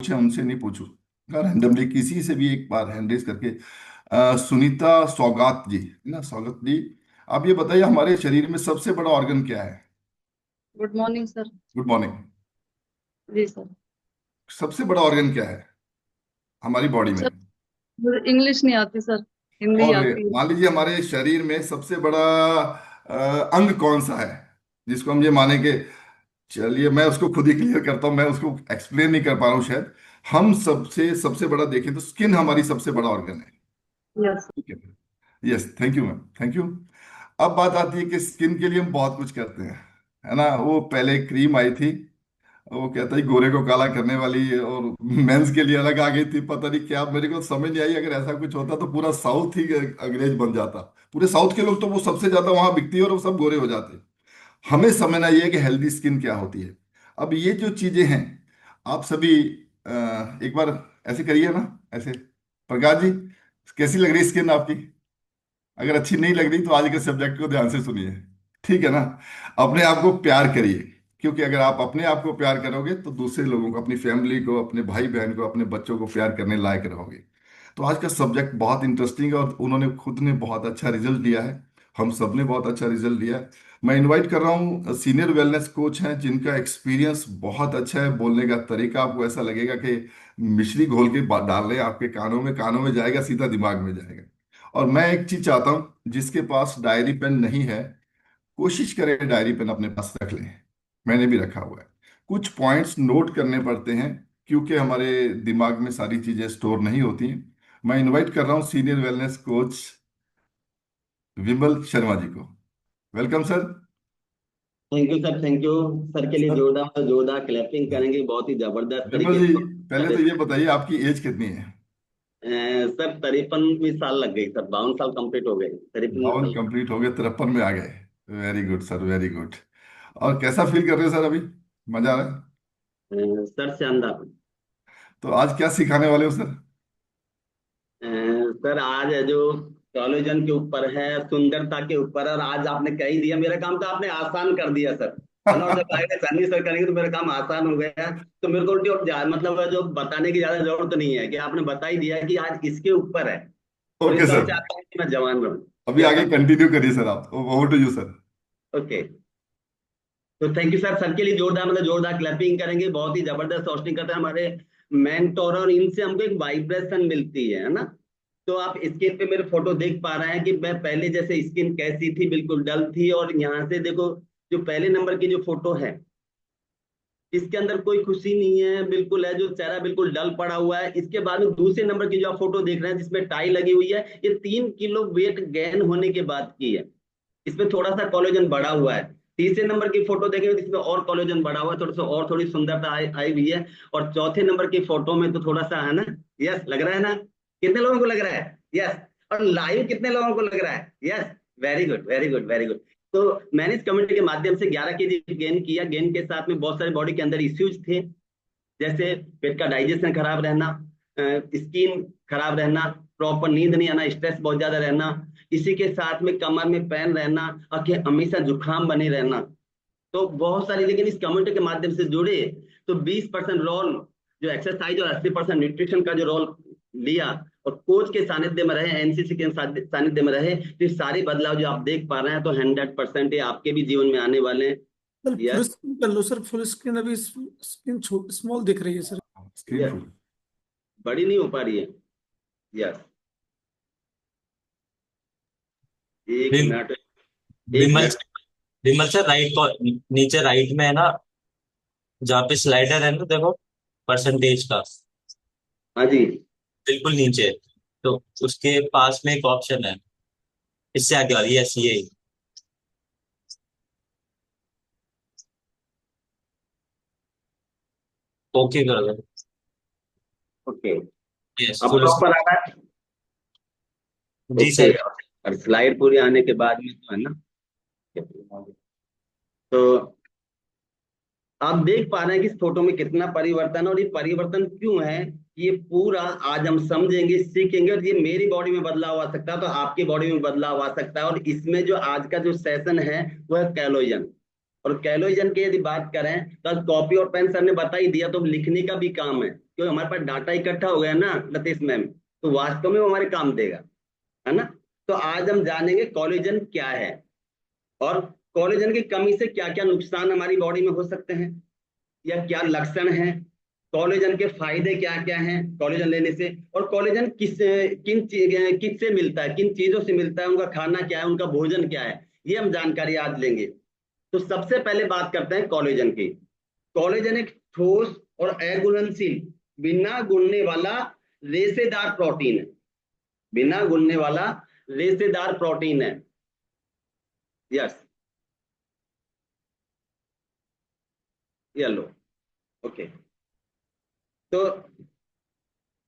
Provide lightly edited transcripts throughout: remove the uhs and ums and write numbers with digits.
Coach हैं उनसे नहीं पूछूं, रैंडमली किसी से भी एक बार हैंड रेज करके। सुनीता सौगात जी है ना, सौगात जी, आप ये बताइए हमारे शरीर में सबसे बड़ा ऑर्गन क्या है? Good morning sir. Good morning. जी सर। सबसे बड़ा ऑर्गन क्या है हमारी बॉडी में? सर मुझे इंग्लिश नहीं आती सर, हिंदी और आती है। मान लीजिए हमारे शरीर में सबसे बड़ा अंग कौन सा है, जिसको हम ये माने कि, चलिए मैं उसको खुद ही क्लियर करता हूँ, मैं उसको एक्सप्लेन नहीं कर पा रहा हूँ शायद। हम सबसे सबसे बड़ा देखें तो स्किन हमारी सबसे बड़ा ऑर्गन है। यस। ठीक है, yes, thank you ma'am, thank you. अब बात आती है कि स्किन के लिए हम बहुत कुछ करते हैं, है ना। वो पहले क्रीम आई थी, वो कहता है गोरे को काला करने वाली, और मेंस के लिए अलग आ गई थी, पता नहीं क्या, मेरे को समझ नहीं आई। अगर ऐसा कुछ होता तो पूरा साउथ ही अंग्रेज बन जाता, पूरे साउथ के लोग तो वो सबसे ज्यादा वहां बिकती है और वो सब गोरे हो जाते। हमें समझना ये है कि हेल्दी स्किन क्या होती है। अब ये जो चीजें हैं, आप सभी एक बार ऐसे करिए ना, ऐसे। प्रकाश जी, कैसी लग रही स्किन आपकी? अगर अच्छी नहीं लग रही तो आज के सब्जेक्ट को ध्यान से सुनिए, ठीक है ना। अपने आप को प्यार करिए, क्योंकि अगर आप अपने आप को प्यार करोगे तो दूसरे लोगों को, अपनी फैमिली को, अपने भाई बहन को, अपने बच्चों को प्यार करने लायक रहोगे। तो आज का सब्जेक्ट बहुत इंटरेस्टिंग है और उन्होंने खुद ने बहुत अच्छा रिजल्ट दिया है, हम सब ने बहुत अच्छा रिजल्ट दिया है। मैं इनवाइट कर रहा हूँ, सीनियर वेलनेस कोच हैं जिनका एक्सपीरियंस बहुत अच्छा है, बोलने का तरीका आपको ऐसा लगेगा कि मिश्री घोल के डाल रहे हैं आपके कानों में जाएगा, सीधा दिमाग में जाएगा। और मैं एक चीज चाहता हूं, जिसके पास डायरी पेन नहीं है, कोशिश करें डायरी पेन अपने पास रख लें। मैंने भी रखा हुआ है। कुछ पॉइंट्स नोट करने पड़ते हैं, क्योंकि हमारे दिमाग में सारी चीजें स्टोर नहीं होती हैं। मैं इनवाइट कर रहा हूं सीनियर वेलनेस कोच विमल शर्मा जी को। Welcome sir. Thank you sir, thank you. Sir के लिए सर, जोरदार जोरदार क्लैपिंग करेंगे, बहुत ही जबरदस्त विमल तरीके जी, से। पहले तो ये बताइए आपकी एज कितनी है? सर 53वीं साल लग गई सर, 52 साल कंप्लीट हो गए, 53वीं 52 साल। कंप्लीट हो गए, 53 में आ गए। Very good sir, very good. और कैसा फील कर रहे हैं सर अभी? मजा आ रहा है? सर शानदार। तो आज क्या सिखाने वाले हो सर? सर आज है जो कॉलेजन के ऊपर है, सुंदरता के ऊपर, और आज आपने कह ही दिया, मेरा काम तो आपने आसान कर दिया सर, है ना। और जब आगे सन्नी सर करेंगे तो मेरा काम आसान हो गया। तो मेरे को उल्टी और मतलब है जो बताने की ज्यादा जरूरत नहीं है, कि आपने बता ही दिया कि आज इसके ऊपर है। और ओके इसका हम सर, चाहते हैं कि मैं जवान रहूं। अभी यस आगे सर। कंटिन्यू करिए सर, आप over to you sir. Okay. तो थैंक यू सर, सर के लिए जोरदार मतलब जोरदार क्लैपिंग करेंगे, बहुत ही जबरदस्त होस्टिंग करते हैं हमारे मेंटोर, और इनसे हमको एक वाइब्रेशन मिलती है ना। तो आप स्क्रीन पे मेरे फोटो देख पा रहे हैं कि मैं पहले जैसे स्किन कैसी थी, बिल्कुल डल थी, और यहाँ से देखो जो पहले नंबर की जो फोटो है, इसके अंदर कोई खुशी नहीं है, बिल्कुल है जो चेहरा बिल्कुल डल पड़ा हुआ है। इसके बाद में दूसरे नंबर की जो आप फोटो देख रहे हैं जिसमें टाई लगी हुई है, ये 3 किलो वेट गेन होने के बाद की है। इसमें थोड़ा सा कोलेजन बढ़ा हुआ है। तीसरे नंबर की फोटो देखेंगे तो इसमें और कोलेजन बढ़ा हुआ है, थोड़ा सा और थोड़ी सुंदरता आई हुई है। और चौथे नंबर की फोटो में तो थोड़ा सा है ना, यस लग रहा है ना, कितने लोगों को लग रहा है? यस। और लाइव कितने लोगों को लग रहा है? Yes. Very good, very good, very good. तो मैंने इस कम्युनिटी के माध्यम से 11 केजी गेन किया। गेन के साथ में बहुत सारे बॉडी के अंदर इश्यूज थे, जैसे पेट का डाइजेशन खराब रहना, स्किन खराब रहना, प्रॉपर नींद नहीं आना, स्ट्रेस बहुत ज्यादा रहना, इसी के साथ में कमर में पेन रहना, और हमेशा जुकाम बने रहना। तो बहुत सारी, लेकिन इस कम्युनिटी के माध्यम से जुड़े तो 20% रोल जो एक्सरसाइज और 80% न्यूट्रिशन का जो रोल लिया, और कोच के सानिध्य में रहे, एनसीसी के सानिध्य में रहे, तो ये सारे बदलाव जो आप देख पा रहे हैं तो 100% ये आपके भी जीवन में आने वाले हैं। Sir full yes. स्क्रीन कर लो सर, फुल स्क्रीन अभी स्क्रीन स्मॉल दिख रही है सर। Screen yes. फुल। बड़ी नहीं हो पा रही है। यस। एक विम- मिनट। एक विमल मिनट। विमल सर, नीचे राइट में है ना, जहाँ पे स्लाइडर है ना, देखो परसेंटेज का, हाँ जी। बिल्कुल नीचे। तो उसके पास में एक ऑप्शन है, इससे आगे वाली, यस ये। ओके कर दो। ओके। यस, अब फुल प्रॉपर आ स्क्रीन। रहा है? जी ओके। सर। और स्लाइड पूरी आने के बाद में तो है ना, तो आप देख पा रहे हैं कि इस फोटो में कितना परिवर्तन है, और ये परिवर्तन क्यों है, ये पूरा आज हम समझेंगे, सीखेंगे। और ये मेरी बॉडी में बदलाव आ सकता है तो आपकी बॉडी में बदलाव आ सकता है। और इसमें जो आज का जो सेशन है वो है कैलोजन। और कोलेजन की यदि बात करें तो कॉपी और पेन सर ने बता ही दिया, तो लिखने का भी काम है, क्योंकि हमारे पास डाटा इकट्ठा हो गया ना लतीश मैम, तो वास्तव में वो हमारे काम देगा, है ना। तो आज हम जानेंगे कोलेजन क्या है और कोलेजन की कमी से क्या क्या नुकसान हमारी बॉडी में हो सकते हैं या क्या लक्षण है, कोलेजन के फायदे क्या क्या हैं कोलेजन लेने से, और कोलेजन किससे मिलता है, किन चीजों से मिलता है, उनका खाना क्या है, उनका भोजन क्या है, ये हम जानकारी आज लेंगे। तो सबसे पहले बात करते हैं कोलेजन की। कोलेजन एक ठोस और अघुलनशील बिना घुलने वाला रेशेदार प्रोटीन है, बिना घुलने वाला रेशेदार प्रोटीन है। यस, ये लो, ओके। तो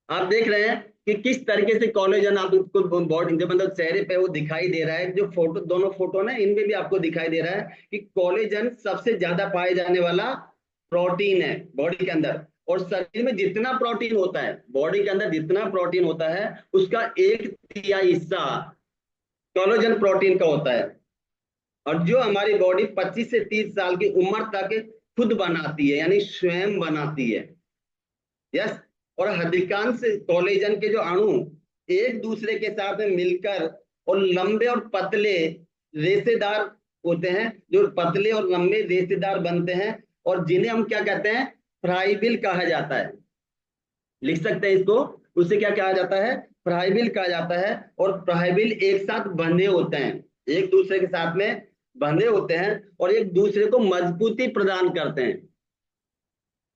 आप देख रहे हैं कि किस तरीके से कोलेजन आपको बॉडी जो मतलब चेहरे पे वो दिखाई दे रहा है, जो फोटो दोनों फोटो ना इनमें भी आपको दिखाई दे रहा है कि कोलेजन सबसे ज्यादा पाए जाने वाला प्रोटीन है बॉडी के अंदर। और शरीर में जितना प्रोटीन होता है, बॉडी के अंदर जितना प्रोटीन होता है उसका 1/3 हिस्सा कोलेजन प्रोटीन का होता है। और जो हमारी बॉडी 25 से 30 साल की उम्र तक खुद बनाती है, यानी स्वयं बनाती है। यस, और अधिकांश कोलेजन के जो अणु एक दूसरे के साथ में मिलकर और लंबे और पतले रेशेदार होते हैं, जो पतले और लंबे रेशेदार बनते हैं और जिन्हें हम क्या कहते हैं, फ्राइबिल कहा जाता है। लिख सकते हैं इसको, उसे क्या कहा जाता है, फ्राइबिल कहा जाता है। और फ्राइबिल एक साथ बंधे होते हैं, एक दूसरे के साथ में बंधे होते हैं और एक दूसरे को मजबूती प्रदान करते हैं।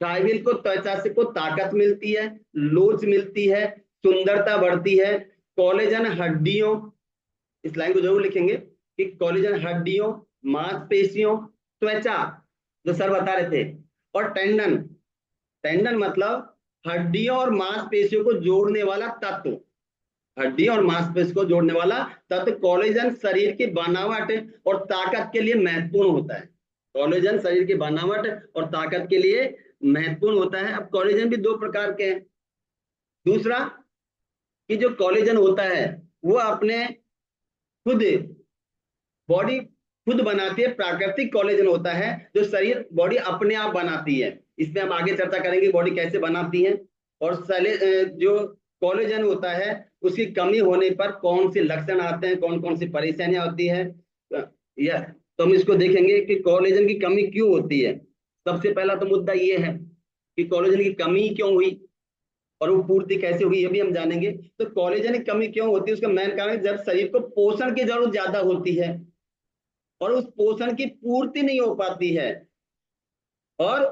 फ्राइबिल को त्वचा से को ताकत मिलती है, लोच मिलती है, सुंदरता बढ़ती है। कोलेजन हड्डियों, इस लाइन को जरूर लिखेंगे कि कोलेजन हड्डियों, मांसपेशियों, त्वचा जो सर बता रहे थे, और टेंडन, टेंडन मतलब हड्डियों और मांसपेशियों को जोड़ने वाला तत्व, हड्डियों और मांसपेशियों को जोड़ने वाला तत्व कोलेजन शरीर की बनावट और ताकत के लिए महत्वपूर्ण होता है। कोलेजन शरीर की बनावट और ताकत के लिए महत्वपूर्ण होता है। अब कोलेजन भी 2 प्रकार के हैं। दूसरा कि जो कोलेजन होता है वो अपने खुद बॉडी खुद बनाती है, प्राकृतिक कोलेजन होता है जो शरीर बॉडी अपने आप बनाती है। इसमें हम आगे चर्चा करेंगे बॉडी कैसे बनाती है। और जो कोलेजन होता है उसकी कमी होने पर कौन से लक्षण आते हैं, कौन कौन सी परेशानियां होती है, तो हम इसको देखेंगे कि कोलेजन की कमी क्यों होती है। सबसे पहला तो मुद्दा ये है कि कोलेजन की कमी क्यों हुई और वो पूर्ति कैसे होगी, ये भी हम जानेंगे। तो कोलेजन की कमी क्यों होती है, उसका मेन कारण जब शरीर को पोषण की जरूरत ज्यादा होती है और उस पोषण की पूर्ति नहीं हो पाती है, और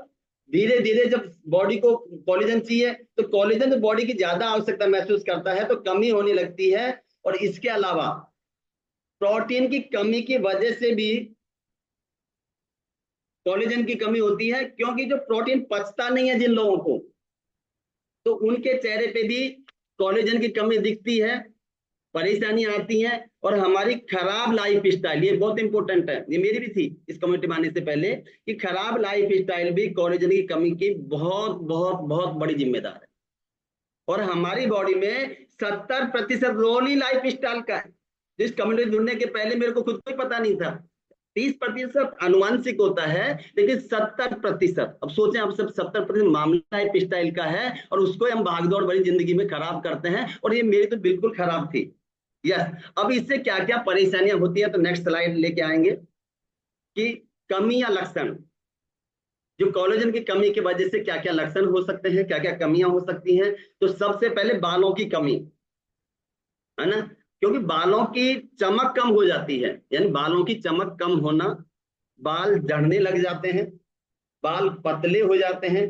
धीरे धीरे जब बॉडी को कोलेजन चाहिए तो कोलेजन बॉडी की ज्यादा आवश्यकता महसूस करता है तो कमी होने लगती है। और इसके अलावा प्रोटीन की कमी की वजह से भी कोलेजन की कमी होती है, क्योंकि जो प्रोटीन पचता नहीं है जिन लोगों को, तो उनके चेहरे पे भी कोलेजन की कमी दिखती है, परेशानी आती है। और हमारी खराब लाइफ स्टाइल, ये बहुत इंपॉर्टेंट है, ये मेरी भी थी इस कम्युनिटी में आने से पहले, कि खराब लाइफ स्टाइल भी कोलेजन की कमी की बहुत बहुत बहुत बड़ी जिम्मेदार है। और हमारी बॉडी में 70% रोल ही लाइफ स्टाइल का है। जिस कम्युनिटी जुड़ने के पहले मेरे को खुद को ही पता नहीं था। 30% अनुवांशिक होता है, लेकिन 70%, अब सोचें आप सब 70% मामला लाइफ स्टाइल का है और उसको हम भागदौड़ भरी जिंदगी में खराब करते हैं, और ये मेरी तो बिल्कुल खराब थी। यस, अब इससे क्या क्या परेशानियां होती है, तो नेक्स्ट स्लाइड लेके आएंगे कि कमी या लक्षण, जो कोलेजन की कमी की वजह से क्या क्या लक्षण हो सकते हैं, क्या क्या कमियां हो सकती हैं। तो सबसे पहले बालों की कमी, है ना, क्योंकि बालों की चमक कम हो जाती है, यानी बालों की चमक कम होना, बाल झड़ने लग जाते हैं, बाल पतले हो जाते हैं,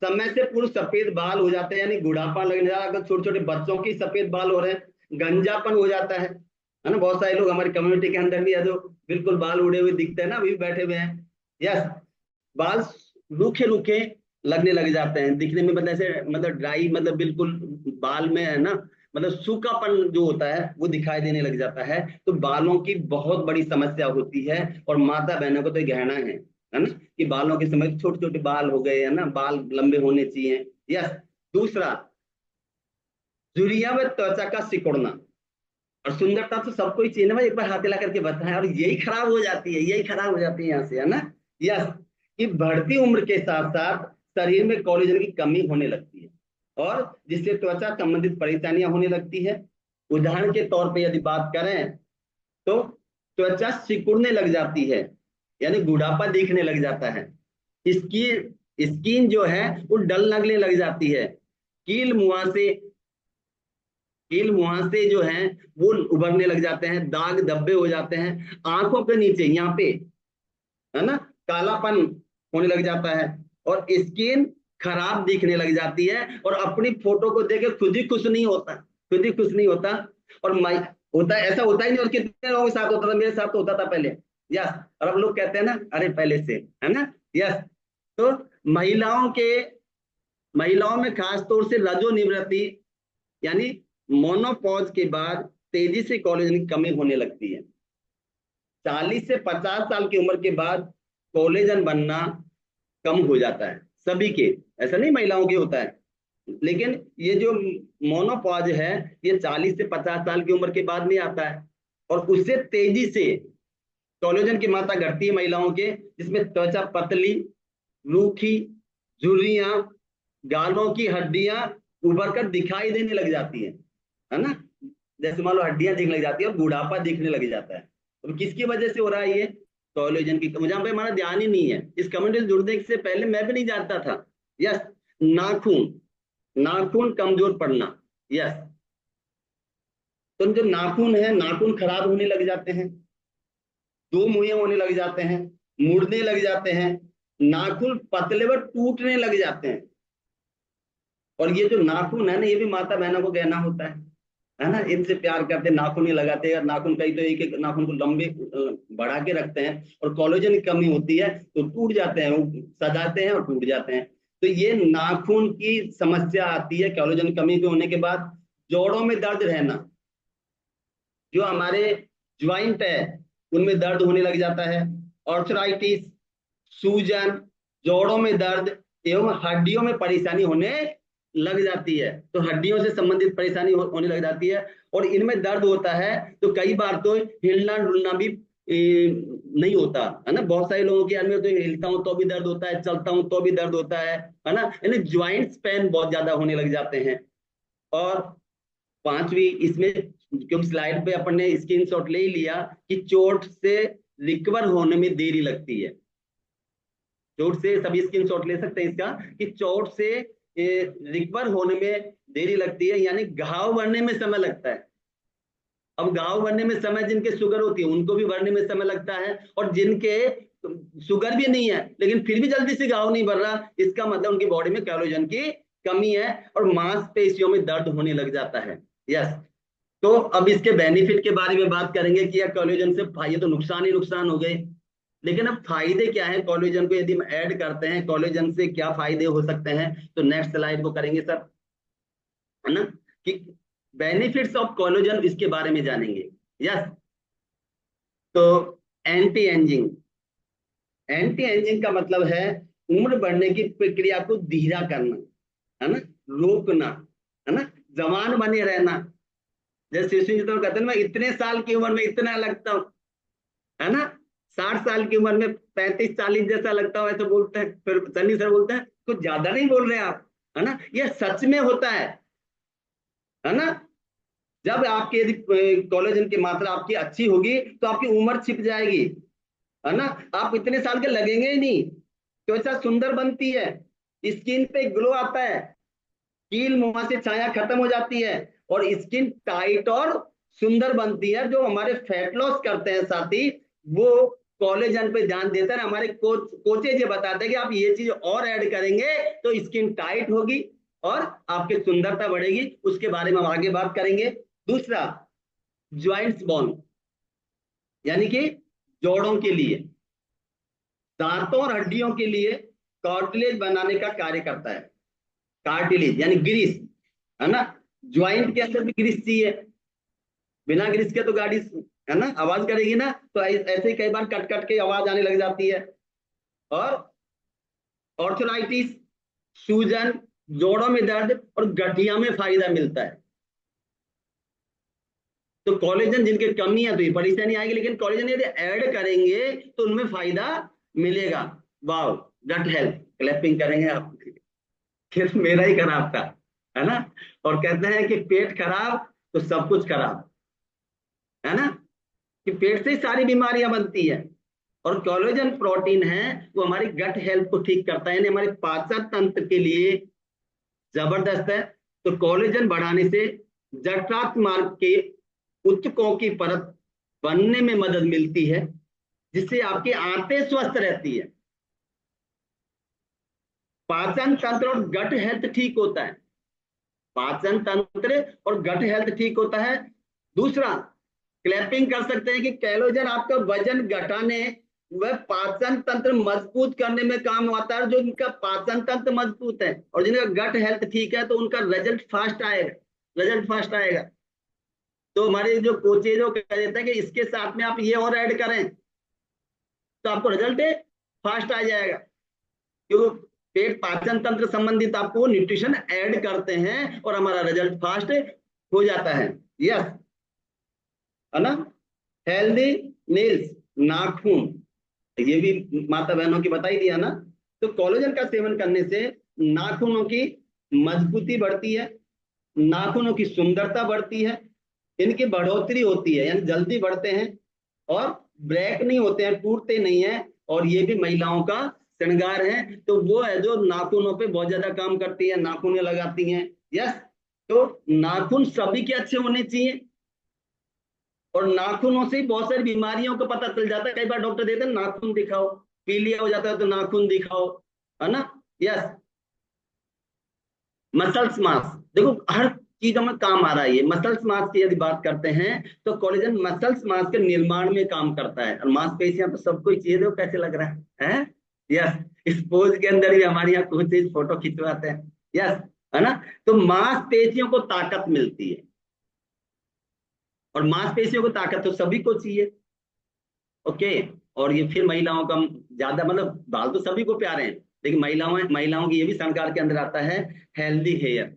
समय से पूर्व सफेद बाल हो जाते हैं, यानी बुढ़ापा लगने लगा। अगर छोटे छोटे बच्चों की सफेद बाल हो रहे हैं, गंजापन हो जाता है ना। बहुत सारे लोग हमारी कम्युनिटी के अंदर भी है जो बिल्कुल बाल उड़े हुए दिखते हैं ना, अभी बैठे हुए हैं। यस, बाल रूखे रूखे लगने लग जाते हैं, दिखने में मतलब ऐसे, मतलब ड्राई, मतलब बिल्कुल बाल में है ना, मतलब सूखापन जो होता है वो दिखाई देने लग जाता है। तो बालों की बहुत बड़ी समस्या होती है, और माता बहनों को तो कहना है ना, कि बालों के समय छोटे छोटे बाल हो गए, है ना, बाल लंबे होने चाहिए। यस, दूसरा झुर्रियां व त्वचा का सिकुड़ना, और सुंदरता तो सबको ही चाहिए ना भाई, एक बार हाथ हिला करके बताएं। और यही खराब हो जाती है, यही खराब हो जाती है यहाँ से, है ना। यस, कि बढ़ती उम्र के साथ साथ शरीर में कोलेजन की कमी होने लगती है, और जिससे त्वचा संबंधित परेशानियां होने लगती है। उदाहरण के तौर पे यदि बात करें तो त्वचा सिकुड़ने लग जाती है, यानी बुढ़ापा दिखने लग जाता है। इसकी स्किन जो है वो डल लगने लग जाती है। कील मुहासे कील मुहासे जो हैं वो उभरने लग जाते हैं, दाग धब्बे हो जाते हैं। आंखों के नीचे यहाँ पे, है ना, कालापन होने लग जाता है, और स्किन खराब दिखने लग जाती है। और अपनी फोटो को देख के खुद ही खुश नहीं होता, खुद ही खुश नहीं होता। और होता है, ऐसा होता ही नहीं। और कितने लोगों के साथ होता था, मेरे साथ तो होता था पहले। यस, और अब लोग कहते हैं ना अरे पहले से, है ना। यस, तो महिलाओं में खास तौर से रजोनिवृत्ति यानी मोनोपॉज के बाद तेजी से कोलेजन की कमी होने लगती है। 40 से 50 साल की उम्र के बाद कोलेजन बनना कम हो जाता है सभी के, ऐसा नहीं महिलाओं के होता है। लेकिन ये जो मोनोपॉज है ये 40 से 50 साल की उम्र के बाद में आता है, और उससे तेजी से कोलेजन की मात्रा घटती है महिलाओं के, जिसमें त्वचा पतली, रूखी, झुर्रियां, गालों की हड्डियां उभर कर दिखाई देने लग जाती है ना। जैसे मान लो हड्डियां दिखने लग जाती है और बुढ़ापा दिखने लग जाता है। तो किसकी वजह से हो रहा है ये? कोलेजन की, मुझे पे हमारा ध्यान ही नहीं है। इस कम्युनिटी से जुड़ने से पहले मैं भी नहीं जानता था। यस, नाखून नाखून कमजोर पड़ना। यस, तो जो नाखून है, नाखून खराब होने लग जाते हैं, दो मुंहे होने लग जाते हैं, मुड़ने लग जाते हैं, नाखून पतले व टूटने लग जाते हैं। और ये जो नाखून है ना, ये भी माता बहनों को गहना होता है ना। इनसे प्यार करते, नाखून ही लगाते हैं। नाखून कई तो एक एक नाखून को लंबे बढ़ा के रखते हैं, और कोलेजन की कमी होती है तो टूट जाते हैं, सजाते हैं और टूट जाते हैं। तो ये नाखून की समस्या आती है कोलेजन की कमी के होने के बाद। जोड़ों में दर्द रहना, जो हमारे ज्वाइंट है उनमें दर्द होने लग जाता है। ऑर्थराइटिस, सूजन, जोड़ों में दर्द एवं हड्डियों में परेशानी होने लग जाती है। तो हड्डियों से संबंधित परेशानी होने लग जाती है, और इनमें दर्द होता है तो कई बार तो हिलना डुलना भी नहीं होता, है ना। बहुत सारे लोगों के में तो हिलता हूं तो भी दर्द होता है, चलता हूं तो भी दर्द होता है ना। यानी ज्वाइंट्स पेन बहुत ज्यादा होने लग जाते हैं। और पांचवी इसमें, क्योंकि स्लाइड पे अपन ने स्क्रीनशॉट ले ही लिया, कि चोट से रिकवर होने में देरी लगती है। चोट से सभी स्क्रीनशॉट ले सकते हैं इसका, कि चोट से रिकवर होने में देरी लगती है, यानी घाव भरने में समय लगता है। अब घाव भरने में समय, जिनके शुगर होती है उनको भी भरने में समय लगता है, और जिनके शुगर भी नहीं है लेकिन फिर भी जल्दी से घाव नहीं भर रहा, इसका मतलब उनकी बॉडी में कोलेजन की कमी है, और मांसपेशियों में दर्द होने लग जाता है। यस, तो अब इसके बेनिफिट के बारे में बात करेंगे कि यार कोलेजन से फायदे तो नुकसान ही नुकसान हो गए, लेकिन अब फायदे क्या है कोलेजन को यदि हम ऐड करते हैं, कोलेजन से क्या फायदे हो सकते हैं। तो नेक्स्ट स्लाइड को करेंगे सर, है ना, कि बेनिफिट्स ऑफ कोलेजन, इसके बारे में जानेंगे। यस, तो एंटी एजिंग एंटी एजिंग का मतलब है उम्र बढ़ने की प्रक्रिया को धीरा करना, है ना, रोकना, है ना, जवान बने रहना। जैसे शिशु जी तो कहते हैं मैं इतने साल की उम्र में इतना लगता हूँ, है ना, 60 साल की उम्र में 35-40 जैसा लगता हूँ, ऐसा बोलते हैं। फिर सनी सर बोलते हैं कुछ ज्यादा नहीं बोल रहे आप, है ना। यह सच में होता है ना। जब आपकी यदि कोलेजन की मात्रा आपकी अच्छी होगी तो आपकी उम्र छिप जाएगी, है ना। आप इतने साल के लगेंगे ही नहीं, त्वचा सुंदर बनती है, स्किन पे ग्लो आता है, कील मुंह से छाया खत्म हो जाती है, और स्किन टाइट और सुंदर बनती है। जो हमारे फैट लॉस करते हैं साथी, वो कोलेजन पे ध्यान देते हैं। हमारे कोचेज ये बताते हैं कि आप ये चीज और ऐड करेंगे तो स्किन टाइट होगी और आपकी सुंदरता बढ़ेगी। उसके बारे में हम आगे बात करेंगे। दूसरा, ज्वाइंट्स बोन, यानी कि जोड़ों के लिए, दांतों और हड्डियों के लिए कार्टिलेज बनाने का कार्य करता है। कार्टिलेज यानी ग्रीस, है ना। ज्वाइंट के अंदर भी ग्रीस चाहिए, बिना ग्रीस के तो गाड़ी, है ना, आवाज करेगी ना। तो ऐसे ही कई बार कट कट के आवाज आने लग जाती है। और ऑर्थराइटिस, सूजन, जोड़ों में दर्द और गठिया में फायदा मिलता है। तो कोलेजन जिनके कमी है तो ये परेशानी आएगी, लेकिन कोलेजन यदि ऐड करेंगे तो उनमें फायदा मिलेगा। वाह, गट हेल्थ, क्लैपिंग करेंगे आप। फिर मेरा ही खराब था, है ना। और कहते हैं कि पेट खराब तो सब कुछ खराब, है ना, कि पेट से ही सारी बीमारियां बनती है। और कोलेजन प्रोटीन है वो हमारी गट हेल्थ को ठीक करता है, यानी हमारे पाचन तंत्र के लिए जबरदस्त है। तो कोलेजन बढ़ाने से जठरांत्र मार्ग के ऊतकों की परत बनने में मदद मिलती है, जिससे आपकी आंतें स्वस्थ रहती है। पाचन तंत्र और गट हेल्थ ठीक होता है, पाचन तंत्र और गट हेल्थ ठीक होता है। दूसरा, क्लैपिंग कर सकते हैं कि कोलेजन आपका वजन घटाने वह पाचन तंत्र मजबूत करने में काम आता है। जो इनका पाचन तंत्र मजबूत है और जिनका गट हेल्थ ठीक है तो उनका रिजल्ट फास्ट आएगा, रिजल्ट फास्ट आएगा। तो हमारे जो कोचेज वो कह देते हैं कि इसके साथ में आप ये और ऐड करें तो आपको रिजल्ट फास्ट आ जाएगा, क्योंकि पेट पाचन तंत्र संबंधित आपको न्यूट्रिशन ऐड करते हैं और हमारा रिजल्ट फास्ट हो जाता है। यस, है ना। हेल्दी नेल्स, नाखून, ये भी माता बहनों की बताई दिया ना। तो कोलेजन का सेवन करने से नाखूनों की मजबूती बढ़ती है, नाखूनों की सुंदरता बढ़ती है, इनकी बढ़ोतरी होती है, यानी जल्दी बढ़ते हैं और ब्रेक नहीं होते हैं, टूटते नहीं है। और ये भी महिलाओं का श्रृंगार है। तो वो है जो नाखूनों पे बहुत ज्यादा काम करती है, नाखून लगाती हैं। यस, तो नाखून सभी के अच्छे होने चाहिए और नाखूनों से बहुत सारी बीमारियों का पता चल जाता है। कई बार डॉक्टर देते हैं नाखून दिखाओ, पीलिया हो जाता है तो नाखून दिखाओ, है ना। यस, मसल्स मास, देखो हर चीजों में काम आ रहा है। ये मसल्स मास की यदि बात करते हैं तो कोलेजन मसल्स मास के निर्माण में काम करता है। और मांसपेशियां तो सबको ही चाहिए, देखो कैसे लग रहा है। यस, इस पोज के अंदर भी हमारे यहाँ कुछ चीज फोटो खिंचवाते हैं। यस, है ना। तो मांसपेशियों को ताकत मिलती है और मांसपेशियों को ताकत तो सभी को चाहिए। ओके, और ये फिर महिलाओं का ज्यादा, मतलब बाल तो सभी को प्यारे हैं, लेकिन महिलाओं की ये भी संकार के अंदर आता है, हेल्दी हेयर।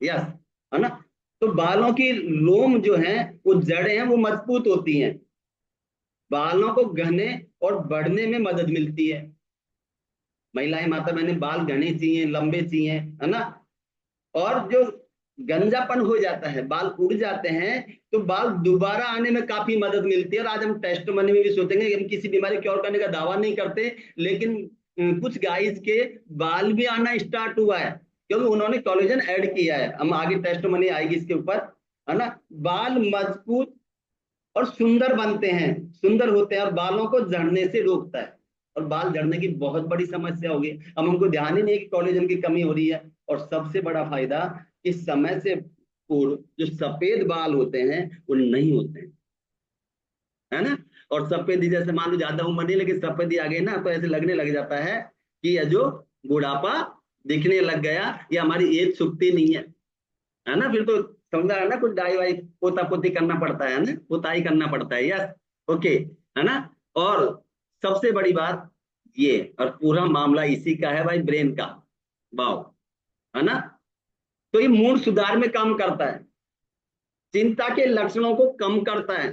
यस, है ना। तो बालों की लोम जो है वो जड़ें हैं वो मजबूत होती हैं, बालों को घने और बढ़ने में मदद मिलती है। महिलाएं माता बहने बाल घने चाहिए, लंबे चाहिए, है ना। और जो गंजापन हो जाता है, बाल उड़ जाते हैं, तो बाल दोबारा आने में काफी मदद मिलती है। और आज हम टेस्ट मनी में भी सोचेंगे कि हम किसी बीमारी क्योर करने का दावा नहीं करते, लेकिन कुछ गाइस के बाल भी आना स्टार्ट हुआ है क्योंकि उन्होंने कोलेजन ऐड किया है। हम आगे टेस्ट मनी आएगी इसके ऊपर, है ना। बाल मजबूत और सुंदर बनते हैं, सुंदर होते हैं और बालों को झड़ने से रोकता है। और बाल झड़ने की बहुत बड़ी समस्या होगी, अब हमको ध्यान ही नहीं कि कोलेजन की कमी हो रही है। और सबसे बड़ा फायदा, इस समय से पूर्व जो सफेद बाल होते हैं वो नहीं होते हैं, है ना। और सफेदी जैसे मान लो ज्यादा उम्र नहीं लेकिन सफेदी आ गई ना तो ऐसे लगने लग जाता है कि ये जो बुढ़ापा दिखने लग गया, ये हमारी एज छुपती नहीं है ना। फिर तो समझा है ना, कुछ डाई वाई पोता पोती करना पड़ता है ना, पोताई करना पड़ता है। यस, ओके, है ना। और सबसे बड़ी बात ये, और पूरा मामला इसी का है भाई, ब्रेन का। वाओ, है ना। तो ये मूड सुधार में काम करता है, चिंता के लक्षणों को कम करता है,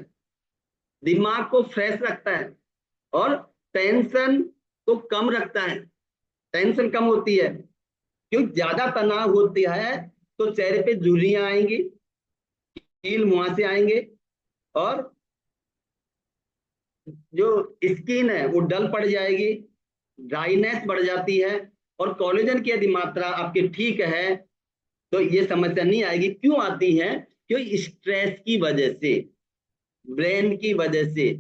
दिमाग को फ्रेश रखता है और टेंशन को कम रखता है। टेंशन कम होती है क्योंकि ज्यादा तनाव होती है तो चेहरे पे झुर्रियां आएंगी, कील मुहासे आएंगे और जो स्किन है वो डल पड़ जाएगी, ड्राइनेस बढ़ जाती है। और कोलेजन की यदि मात्रा आपकी ठीक है तो ये समस्या नहीं आएगी। क्यों आती है? क्योंकि स्ट्रेस की वजह से, ब्रेन की वजह से।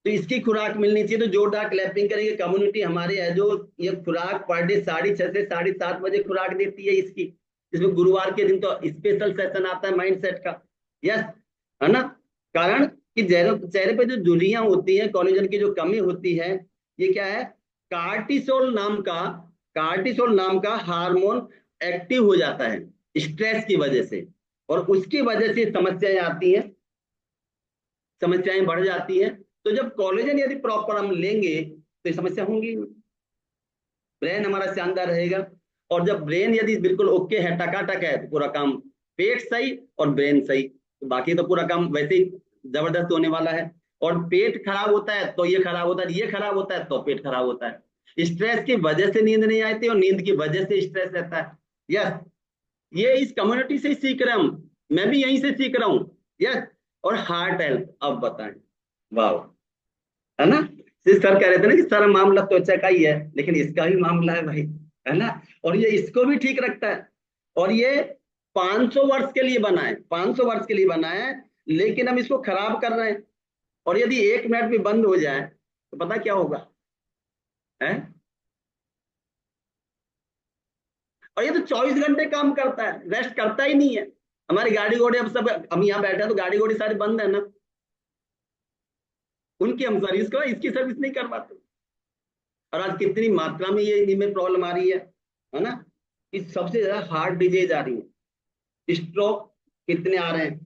तो इसकी खुराक मिलनी चाहिए। तो जोरदार क्लैपिंग करेंगे। कम्युनिटी हमारे है जो ये खुराक पर डे 6:30 से 7:30 बजे खुराक देती है इसकी। इसमें गुरुवार के दिन तो स्पेशल सेशन आता है माइंडसेट का। यस, है ना। कारण कि चेहरे पे जो झुर्रियां होती है, कोलेजन की जो कमी होती है, ये क्या है, कार्टिसोल नाम का हार्मोन एक्टिव हो जाता है स्ट्रेस की वजह से, और उसकी वजह से समस्याएं आती हैं, समस्याएं बढ़ जाती हैं। तो जब कोलेजन यदि प्रॉपर हम लेंगे तो ये समस्या होंगी, ब्रेन हमारा शानदार रहेगा। और जब ब्रेन यदि बिल्कुल ओके है, टकाटक है, तो पूरा काम, पेट सही और ब्रेन सही, तो बाकी तो पूरा काम वैसे ही जबरदस्त होने वाला है। और पेट खराब होता है तो ये खराब होता है, ये खराब होता है तो पेट खराब होता है। स्ट्रेस की वजह से नींद नहीं आती और नींद की वजह से स्ट्रेस रहता है। यस, ये इस कम्युनिटी से सीख रहे हम, मैं भी यहीं से सीख रहा हूँ। यस, और हार्ट हेल्थ, अब बताएं, वाह, है ना। सर कह रहे थे ना कि सारा मामला तो अच्छा का ही है, लेकिन इसका भी मामला है भाई, है ना। और ये इसको भी ठीक रखता है। और ये 500 वर्ष के लिए बना है, 500 वर्ष के लिए बना है, लेकिन हम इसको खराब कर रहे हैं। और यदि 1 मिनट भी बंद हो जाए तो पता क्या होगा, है। और ये तो 24 घंटे काम करता है, रेस्ट करता ही नहीं है। हमारी गाड़ी घोड़े अब सब, हम यहाँ बैठे हैं तो गाड़ी घोड़ी सारी बंद है ना, उनकी हम सर्विस करो, इसकी सर्विस नहीं करवाते। और आज कितनी मात्रा में ये इनमें प्रॉब्लम आ रही है ना। इस सबसे ज्यादा हार्ट डिजीज आ रही है, स्ट्रोक कितने आ रहे हैं,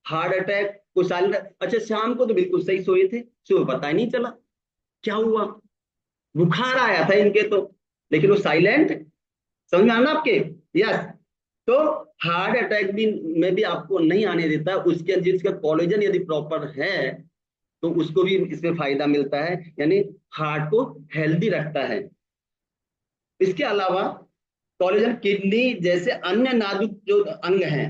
हार्ट अटैक कुछ साल। अच्छा, शाम को तो बिल्कुल सही सोए थे, सुबह पता ही नहीं चला क्या हुआ, बुखार आया था इनके तो, लेकिन वो साइलेंट, समझ में आना आपके। यस, तो हार्ट अटैक भी में भी आपको नहीं आने देता, उसके जिसका कोलेजन यदि प्रॉपर है तो उसको भी इसमें फायदा मिलता है, यानी हार्ट को हेल्दी रखता है। इसके अलावा कोलेजन किडनी जैसे अन्य नाजुक जो अंग हैं,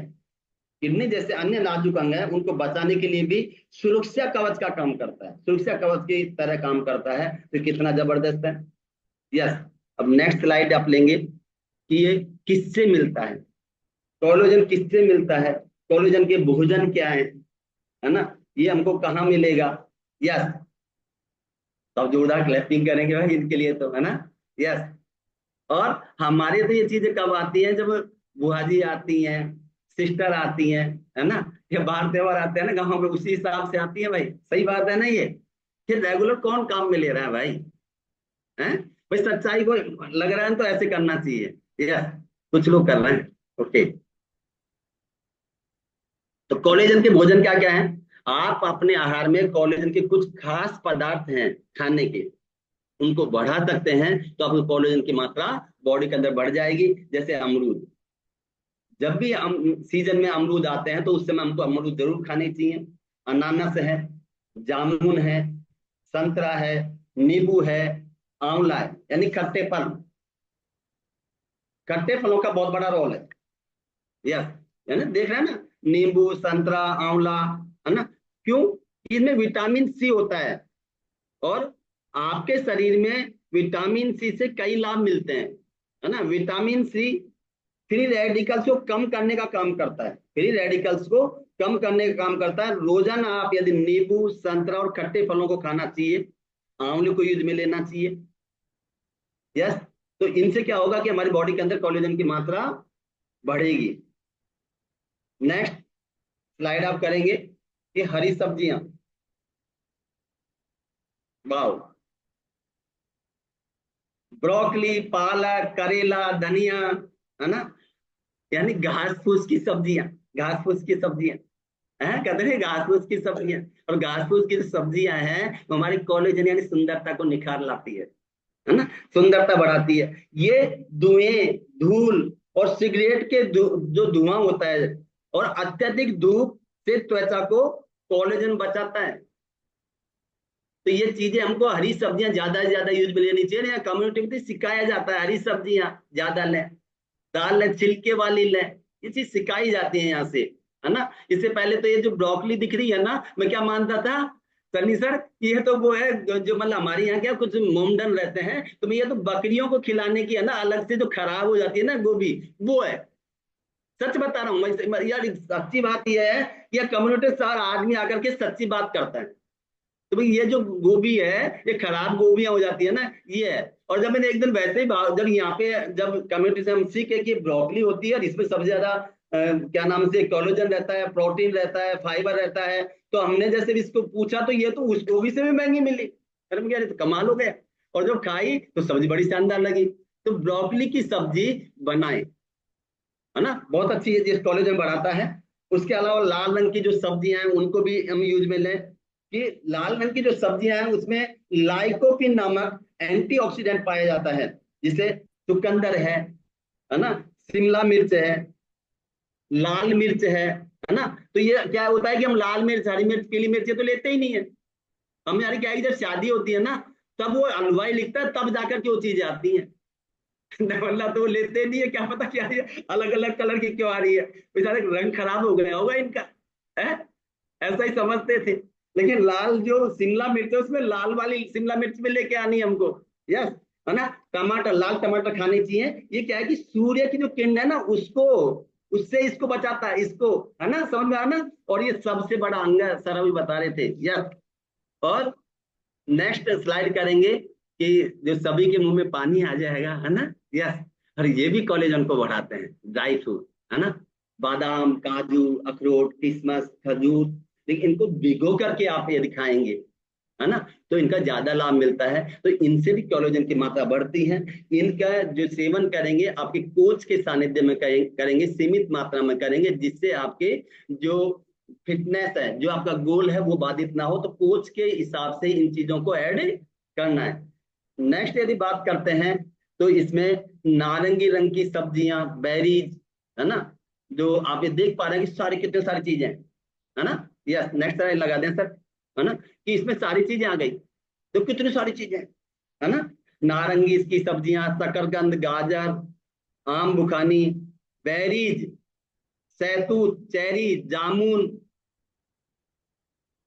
किडनी जैसे अन्य नाजुक अंग है, उनको बचाने के लिए भी सुरक्षा कवच का काम करता है, सुरक्षा कवच की तरह काम करता है। तो कितना जबरदस्त है। यस, अब नेक्स्ट स्लाइड आप लेंगे कि ये किससे मिलता है, कोलेजन किससे मिलता है, कोलेजन के भोजन क्या है ना, ये हमको कहाँ मिलेगा। यस, तो अब जोरदार क्लैपिंग करेंगे भाई इनके लिए तो, है ना। यस, और हमारे तो ये चीजें कब आती हैं, जब बुआ जी आती हैं, सिस्टर आती हैं, है ना, ये बाहर त्योहार आते हैं ना गाँव में, उसी हिसाब से आती है भाई, सही बात है ना। ये फिर रेगुलर कौन काम में ले रहा है भाई, हैं भाई, सच्चाई को लग रहा है तो ऐसे करना चाहिए। यस, कुछ लोग कर रहे हैं। ओके, तो कोलेजन के भोजन क्या क्या है, आप अपने आहार में कोलेजन के कुछ खास पदार्थ हैं खाने के, उनको बढ़ा सकते हैं तो आपको कोलेजन की मात्रा बॉडी के अंदर बढ़ जाएगी। जैसे अमरूद, जब भी सीजन में अमरूद आते हैं तो उस समय हमको अमरूद जरूर खाने चाहिए। अनानास है, जामुन है, संतरा है, नींबू है, आंवला है, यानी खट्टे फल, खट्टे फलों का बहुत बड़ा रोल है। यस, यानी देख रहे हैं ना, नींबू, संतरा, आंवला, है ना, क्यों, इनमें विटामिन सी होता है और आपके शरीर में विटामिन सी से कई लाभ मिलते हैं, है ना। विटामिन सी फ्री रेडिकल्स को कम करने का काम करता है, फ्री रेडिकल्स को कम करने का काम करता है। रोजाना आप यदि नींबू, संतरा और खट्टे फलों को खाना चाहिए, आंवले को यूज में लेना चाहिए। यस, तो इनसे क्या होगा कि हमारी बॉडी के अंदर कोलेजन की मात्रा बढ़ेगी। नेक्स्ट स्लाइड आप करेंगे कि हरी सब्जियां, वाह, ब्रोकली, पालक, करेला, धनिया, है ना, यानी घास फूस की सब्जियां, घास फूस की सब्जियां है, कहते हैं घास फूस की सब्जियां। और घास फूस की जो सब्जियां हैं वो हमारी कोलेजन यानी सुंदरता को निखार लाती है ना, सुंदरता बढ़ाती है। ये धुएं, धूल और सिगरेट के जो धुआं होता है और अत्यधिक धूप से त्वचा को कोलेजन बचाता है। तो ये चीजें हमको हरी सब्जियां ज्यादा से ज्यादा यूज में लेनी चाहिए। कम्युनिटी में सिखाया जाता है हरी सब्जियां ज्यादा लें, दाल लें, छिलके वाली लें, ये चीज सिखाई जाती है यहाँ से, है ना। इससे पहले तो ये जो ब्रोकली दिख रही है ना, मैं क्या मानता था सनी सर, ये तो वो है जो मतलब हमारे यहाँ क्या कुछ मोमडन रहते हैं, तो ये तो बकरियों को खिलाने की है ना, अलग से जो खराब हो जाती है ना गोभी, वो है। सच बता रहा हूँ मैं यार, सच्ची बात यह है कि कम्युनिटी सारा आदमी आकर के सच्ची बात करता है। तो भाई ये जो गोभी है ये खराब गोभियां हो जाती है ना, ये है। और जब मैंने एक दिन वैसे ही जब यहाँ पे जब कम्युनिटी से हम सीखे कि ब्रोकली होती है और इसमें सबसे ज्यादा क्या नाम से कोलेजन रहता है, प्रोटीन रहता है, फाइबर रहता है, तो हमने जैसे भी इसको पूछा तो ये तो उस गोभी से भी महंगी मिली। अरे मैं कह रही तो कमाल हो गया। और जब खाई तो सब्जी बड़ी शानदार लगी। तो ब्रोकली की सब्जी बनाए, है ना, बहुत अच्छी है, जिस कोलेजन बढ़ाता है। उसके अलावा लाल रंग की जो सब्जियां हैं उनको भी हम यूज में लें, कि लाल रंग की जो सब्जियां हैं उसमें लाइकोपिन नामक एंटीऑक्सीडेंट पाया जाता है, जिसे चुकंदर है ना, शिमला मिर्च है, लाल मिर्च है है ना। तो ये क्या होता है कि हम लाल मिर्च, हरी मिर्च, पीली मिर्च ये तो लेते ही नहीं है। हम यानी क्या है कि जब शादी होती है ना, तब वो हलवाई लिखता है, तब जाकर के वो चीजें आती हैं। वरना तो वो लेते नहीं है, क्या पता क्या है अलग अलग कलर की क्यों आ रही है, बेचारे रंग खराब हो गया होगा इनका, है ऐसा ही समझते थे। लेकिन लाल जो शिमला मिर्च है उसमें लाल वाली शिमला मिर्च में लेके आनी है हमको। यस, है ना। टमाटर, लाल टमाटर खाने चाहिए। ये क्या है कि सूर्य की जो किरण है ना उसको, उससे इसको बचाता है, इसको, है ना, समझ में आया ना। और ये सबसे बड़ा अंग है, सर अभी बता रहे थे। यस। और नेक्स्ट स्लाइड करेंगे कि जो सभी के मुंह में पानी आ जाएगा, है ना। यस। और ये भी कोलेजन को बढ़ाते हैं, ड्राई फ्रूट, है ना, बादाम, काजू, अखरोट, किशमिश, खजूर। लेकिन इनको भिगो करके आप ये दिखाएंगे, है ना, तो इनका ज्यादा लाभ मिलता है। तो इनसे भी कोलेजन की मात्रा बढ़ती है। इनका जो सेवन करेंगे आपके कोच के सानिध्य में करेंगे, सीमित मात्रा में करेंगे, जिससे आपके जो फिटनेस है, जो आपका गोल है वो बाधित ना हो। तो कोच के हिसाब से इन चीजों को ऐड करना है। नेक्स्ट यदि बात करते हैं तो इसमें नारंगी रंग की सब्जियां, बेरीज, है ना, जो आप ये देख पा रहे हैं कि सारी कितनी सारी चीजें, है ना। यस, नेक्स्ट स्लाइड लगा दें सर, है ना, कि इसमें सारी चीजें आ गई। तो कितनी सारी चीजें, है ना, नारंगी इसकी सब्जियां, शकरकंद, गाजर, आम बुखानी, बेरीज, सहतूत, चेरी, जामुन,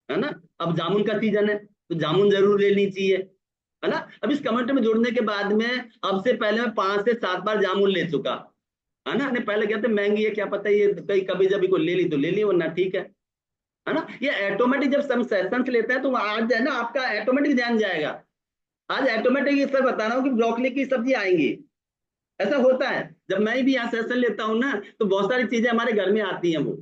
है ना। अब जामुन का सीजन है तो जामुन जरूर लेनी चाहिए, है ना। अब इस कमेंट में जुड़ने के बाद में अब से पहले मैं 5 से 7 बार जामुन ले चुका, है ना। पहले कहते महंगी है, क्या पता ये कहीं कभी जब को ले ली तो ले ली, वरना ठीक है ना। ये ऑटोमेटिक जब सम सेशंस लेता है तो आज है ना आपका ऑटोमेटिक ध्यान जाएगा। आज ऑटोमेटिक इससे बता रहा हूँ कि ब्रोकली की सब्जी आएंगी। ऐसा होता है, जब मैं भी यहाँ सेशन लेता हूँ ना तो बहुत सारी चीजें हमारे घर में आती हैं वो,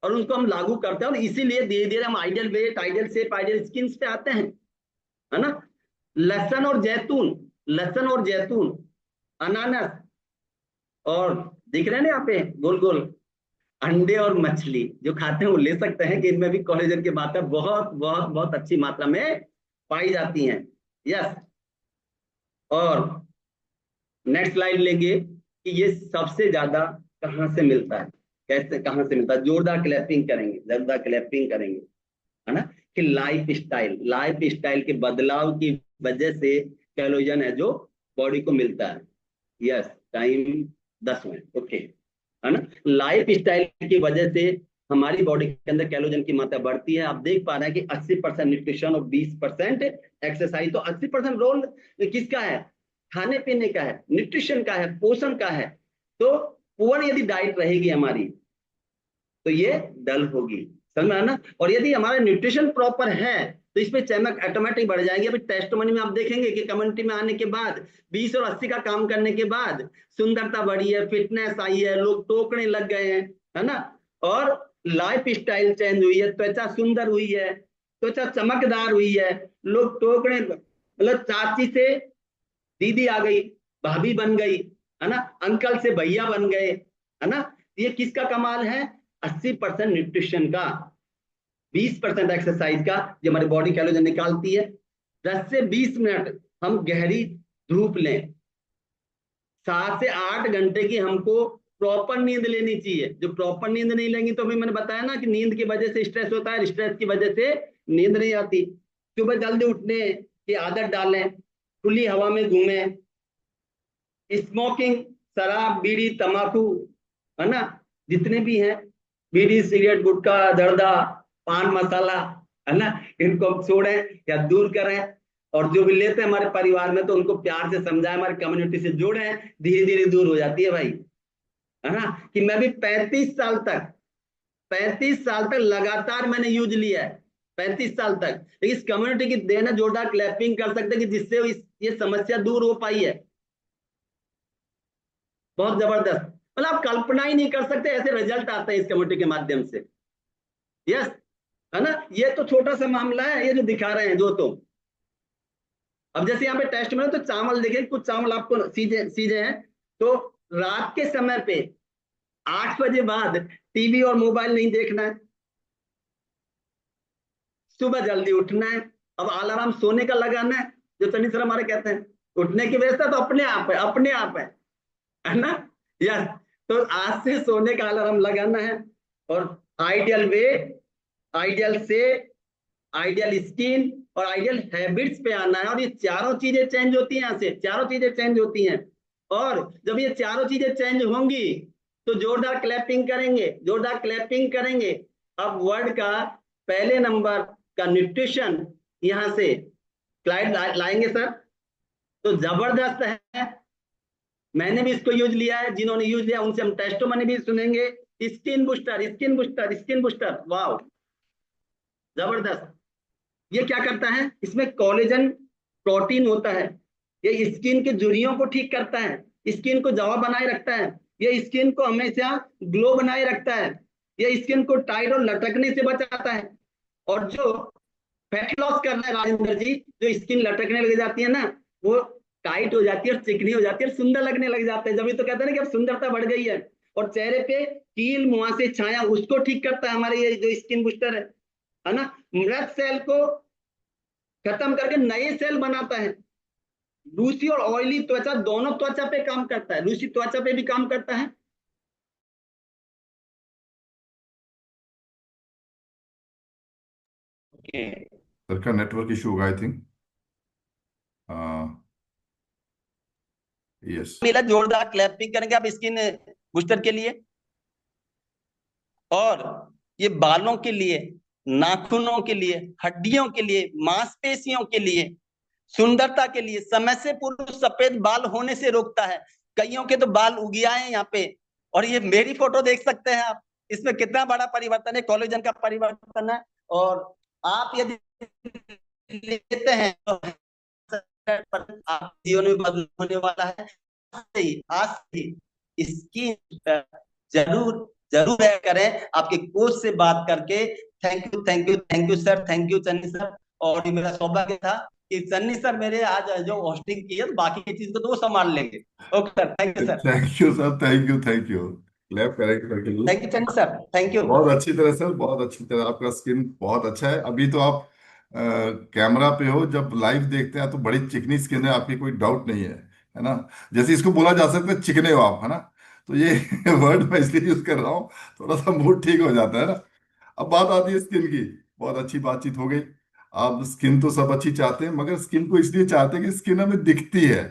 और उनको हम लागू करते हैं, और इसीलिए धीरे धीरे हम ideal weight, ideal shape, ideal skin पे आते हैं, है ना। लहसुन और जैतून, लहसुन और जैतून, अनानास, और दिख रहे हैं ना यहाँ पे गोल गोल, अंडे और मछली जो खाते हैं वो ले सकते हैं, कि इनमें भी कोलेजन की मात्रा बहुत बहुत बहुत अच्छी मात्रा में पाई जाती है। यस। और नेक्स्ट स्लाइड लेंगे कि ये सबसे ज्यादा कहाँ से मिलता है, कैसे, कहाँ से मिलता है। जोरदार क्लैपिंग करेंगे, जोरदार क्लैपिंग करेंगे, है ना, कि लाइफ स्टाइल के बदलाव की वजह से कोलेजन है जो बॉडी को मिलता है। यस, टाइम 10 मिनट, ओके, है ना। लाइफ स्टाइल की वजह से हमारी बॉडी के अंदर कोलेजन की मात्रा बढ़ती है। आप देख पा रहे हैं कि 80% न्यूट्रिशन और 20% एक्सरसाइज। तो 80% रोल किसका है, खाने पीने का है, न्यूट्रिशन का है, पोषण का है। तो पुअर यदि डाइट रहेगी हमारी तो ये डल होगी, समझ में आया ना। और यदि हमारा न्यूट्रिशन प्रॉपर है तो इसमें चमक ऑटोमेटिक बढ़ जाएगी। अभी टेस्टमनी में आप देखेंगे कि कम्युनिटी में आने के बाद 20 और 80 का काम करने के बाद सुंदरता बढ़ी है, फिटनेस आई है, लोग टोकने लग गए हैं, है ना। और लाइफ स्टाइल चेंज हुई है, त्वचा सुंदर हुई है, त्वचा चमकदार हुई है, लोग टोकने, मतलब चाची से दीदी आ गई, भाभी बन गई, है ना, अंकल से भैया बन गए, है ना। ये किसका कमाल है, 80% न्यूट्रिशन का, 20% एक्सरसाइज का, जो हमारी बॉडी कैलोरी निकालती है। 10 से 20 मिनट हम गहरी धूप लें, 7 से 8 घंटे की हमको प्रॉपर नींद लेनी चाहिए। जो प्रॉपर नींद नहीं लेंगी तो अभी मैंने बताया ना कि नींद की वजह से स्ट्रेस होता है, स्ट्रेस की वजह से नींद नहीं आती। सुबह जल्दी उठने की आदत डालें, खुली हवा में घूमें, स्मोकिंग, शराब, बीड़ी, तंबाकू, है ना, जितने भी हैं, बीड़ी, सिगरेट, गुटखा, जर्दा, पान मसाला, है ना, इनको छोड़ें या दूर करें। और जो भी लेते हैं हमारे परिवार में तो उनको प्यार से समझाएं, हमारी कम्युनिटी से जोड़ें, धीरे धीरे दूर हो जाती है भाई, है ना। कि मैं भी 35 साल तक लगातार मैंने यूज लिया है, 35 साल तक। लेकिन इस कम्युनिटी की देन है, जोरदार क्लैपिंग कर सकते हैं कि जिससे ये समस्या दूर हो पाई है। बहुत जबरदस्त, मतलब आप कल्पना ही नहीं कर सकते ऐसे रिजल्ट आते हैं इस कम्युनिटी के माध्यम से। यस, है ना। ये तो छोटा सा मामला है ये जो दिखा रहे हैं जो, तो अब जैसे यहाँ पे टेस्ट में तो चावल देखिए, कुछ चावल आपको सीजे हैं। तो रात के समय पे 8 बजे बाद टीवी और मोबाइल नहीं देखना है, सुबह जल्दी उठना है। अब अलार्म सोने का लगाना है, जो शनि सर हमारे कहते हैं, उठने की व्यवस्था तो अपने आप है, अपने आप है ना। यस, तो आज से सोने का अलार्म लगाना है और आइडियल वेट, आइडियल से, आइडियल स्किन और आइडियल हैबिट्स पे आना है। और ये चारों चीजें चेंज होती हैं, यहाँ से चारों चीजें चेंज होती हैं। और जब ये चारों चीजें चेंज होंगी तो जोरदार क्लैपिंग करेंगे, जोरदार क्लैपिंग करेंगे। अब वर्ड का पहले नंबर का न्यूट्रिशन यहाँ से स्लाइड लाएंगे सर, तो जबरदस्त है। मैंने भी इसको यूज लिया है, जिन्होंने यूज लिया उनसे हम टेस्टोमनी भी सुनेंगे। Skin booster, skin booster, skin booster, वाह जबरदस्त। ये क्या करता है, इसमें कोलेजन प्रोटीन होता है, ये स्किन के झुर्रियों को ठीक करता है, स्किन को जवा बनाए रखता है, ये स्किन को हमेशा ग्लो बनाए रखता है, ये स्किन को टाइट और लटकने से बचाता है। और जो फैट लॉस करना है राजेंद्र जी, जो स्किन लटकने लग जाती है ना, वो टाइट हो जाती है और चिकनी हो जाती है और सुंदर लगने लग जाते हैं। जब तो कहते हैं ना कि अब सुंदरता बढ़ गई है। और चेहरे पे कील मुहासे छाया उसको ठीक करता है हमारे ये जो स्किन बूस्टर है ना। मृत सेल को खत्म करके नए सेल बनाता है। लूसी और ऑयली त्वचा दोनों त्वचा पे काम करता है, लूसी त्वचा पे भी काम करता है। ओके, सर का नेटवर्क इशू होगा आई थिंक। यस। नीला जोरदार क्लैपिंग करेंगे आप स्किन बूस्टर के लिए। और ये बालों के लिए, नाखूनों के लिए, हड्डियों के लिए, मांसपेशियों के लिए, सुंदरता के लिए, समय से पूर्व सफेद बाल होने से रोकता है। कईयों के तो बाल उगिया है यहाँ पे। और ये मेरी फोटो देख सकते हैं आप, इसमें कितना बड़ा परिवर्तन है, कोलेजन का परिवर्तन है। और आप यदि लेते हैं तो आप जीवन में बदलाव होने वाला है। आज से इसकी जरूर जरूर है करें, आपके कोच से बात करके। Thank you, thank you, thank you sir, thank you Channi sir. और ये मेरा सौभाग्य था कि चन्नी सर मेरे आज जो होस्टिंग की है, बाकी की चीज को तो वो संभाल लेंगे। Okay sir, thank you sir. Thank you sir, thank you, thank you. Clap correct करके लिए। Thank you Channi sir, thank you. बहुत अच्छी तरह सर, बहुत अच्छी तरह। आपका स्किन बहुत अच्छा है। अभी तो आप कैमरा पे हो, जब लाइव देखते हैं तो बड़ी चिकनी स्किन है आपकी, कोई डाउट नहीं है ना। जैसे इसको बोला जा सकता है चिकने हो आप, है ना। तो ये वर्ड मैं इसलिए यूज कर रहा हूँ, थोड़ा सा मूड ठीक हो जाता है ना। अब बात आती है स्किन की। बहुत अच्छी बातचीत हो गई। अब स्किन तो सब अच्छी चाहते हैं, मगर स्किन को इसलिए चाहते हैं कि स्किन हमें दिखती है।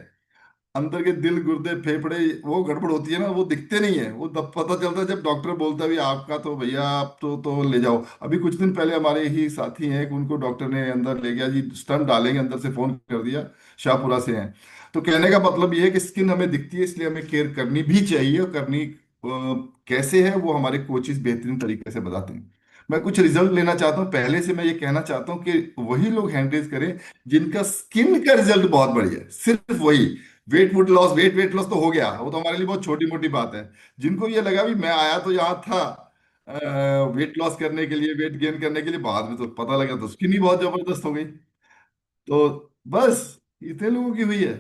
अंदर के दिल, गुर्दे, फेफड़े वो गड़बड़ होती है ना, वो दिखते नहीं है। वो तब पता चलता है जब डॉक्टर बोलता है भी आपका तो भैया आप तो ले जाओ। अभी कुछ दिन पहले हमारे ही साथी हैं कि उनको डॉक्टर ने अंदर ले गया जी, स्टंट डालेंगे, अंदर से फोन कर दिया, शाहपुरा से हैं। तो कहने का मतलब ये है कि स्किन हमें दिखती है, इसलिए हमें केयर करनी भी चाहिए। और करनी कैसे है वो हमारे कोचिज बेहतरीन तरीके से बताते हैं। मैं कुछ रिजल्ट लेना चाहता हूँ। पहले से मैं ये कहना चाहता हूँ कि वही लोग हैंडरेज करें जिनका स्किन का रिजल्ट बहुत बढ़िया है, सिर्फ वही। वेट लॉस तो हो गया, वो तो हमारे लिए बहुत छोटी मोटी बात है। जिनको ये लगा भी मैं आया तो यहाँ था वेट लॉस करने के लिए, वेट गेन करने के लिए, बाद में तो पता लगा तो स्किन ही बहुत जबरदस्त हो गई। तो बस इतने लोगों की हुई है।